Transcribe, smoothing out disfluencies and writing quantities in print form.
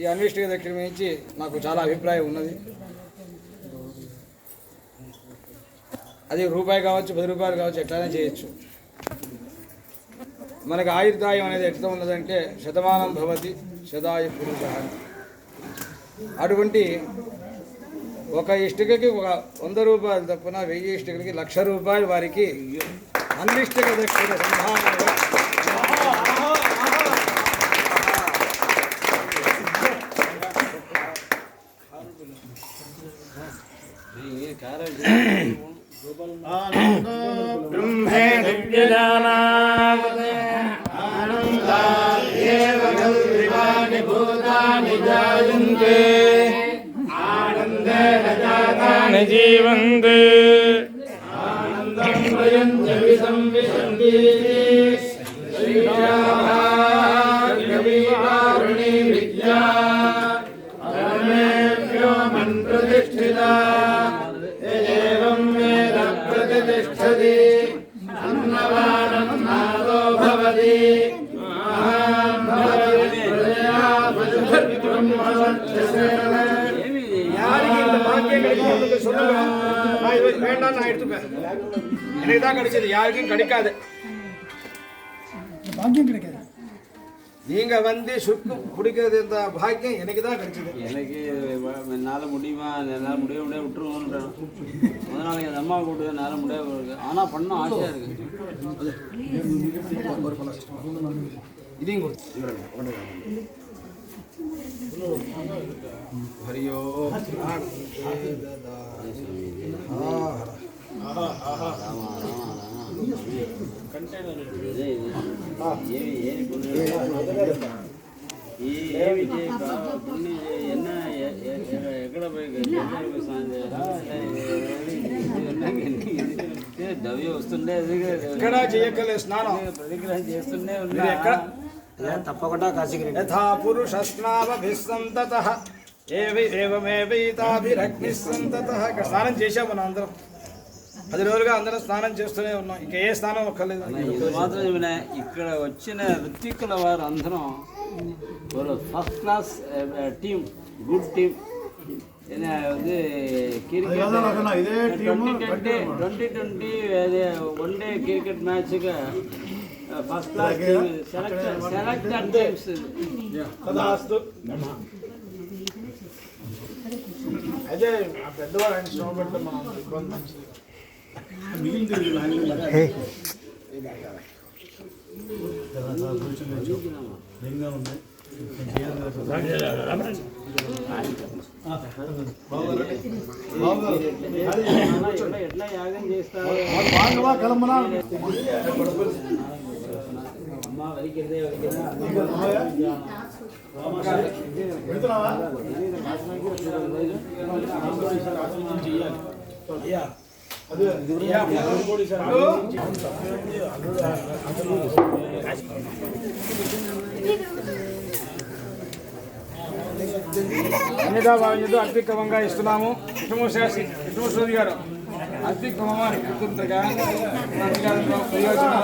ఈ అన్వేషణ దగ్గర నుంచి నాకు చాలా అభిప్రాయం ఉన్నది. అది రూపాయి కావచ్చు, 10 రూపాయలు కావచ్చు, ఎట్లయినా చేయొచ్చు. మనకు ఆయుర్దాయం అనేది ఎట్లా ఉన్నదంటే శతమానం భవతి శతాయు పురుష. అటువంటి ఒక ఇష్టికకి ఒక 100 రూపాయలు తప్పున 1000 ఇష్టికలకి 1,00,000 రూపాయలు వారికి అన్నిష్టిక దక్షిణ సంధానంగా బ్రహ్మే దివ్యజానామతే ఆనందాయేవ కల్వివాని భూతాని జాయంతే ఆనందేన జాతాని జీవంతే ఆనందం వయంత విసంవిశంతి శ్రీరామారుణి విద్యా పరమేభ్యో మన్ప్రతిష్ఠితా ప్రతిష్టది అన్నవానన్నాదో భవతి எனக்கு தான் கிடைச்சது, யாருக்கும் கிடைக்காது. பாக்கியம் கிடைக்காது. நீங்க வந்து சுக்கு குடிக்கிறது இந்த பாக்கியம் எனக்கு தான் கிடைச்சது. எனக்கு என்னால் முடியுமா, என்னால் முடிய விட்டுருவோன்றேன். முதல் நாளைக்கு அந்த அம்மா கூப்பிட்டு என்னால் முடியாது இருக்கு, ஆனால் பண்ண ஆசையாக இருக்குது. இதையும் ஹரியோ ఎక్కడ దవ్య వస్తుండే ఎక్కడ చేయగలే స్నానం ప్రతిగ్రహం చేస్తుండే తప్పకుండా యథా పురుష స్నావభిస్సంతతః ఏవేవమేవైతాభిరగ్నిస్సంతతః. ఇక్కడ స్నానం చేసాం మనం అందరం, 10 రోజులుగా అందరం స్నానం చేస్తూనే ఉన్నాం. ఇంకా ఏ స్నానం ఒక్కర్లేదు. ఇది మాత్రం చెప్పిన ఇక్కడ వచ్చిన ఋత్వికుల వారు అందరం first class team, good team. வந்து கிரிக்கெட் 2020 ஒன் டே கிரிக்கெட் மேட்ச்சுக்கு ఫస్ట్ క్లాస్ సెలెక్టెడ్ టీమ్స్. తదాస్తు. అయితే ఆ పెద్దవాడు ఆయన శ్రమ పెడితే మనం ఇబ్బంది మంచిది ఎట్లా యాగం చేస్తారు అమ్మా వరికిదే అన్నిదాభావించదు అత్యుక్రమంగా ఇస్తున్నాము. విష్ణుమూర్తి గారు అత్యుక్రమంగా గుర్తుంటగా ప్రయోజనం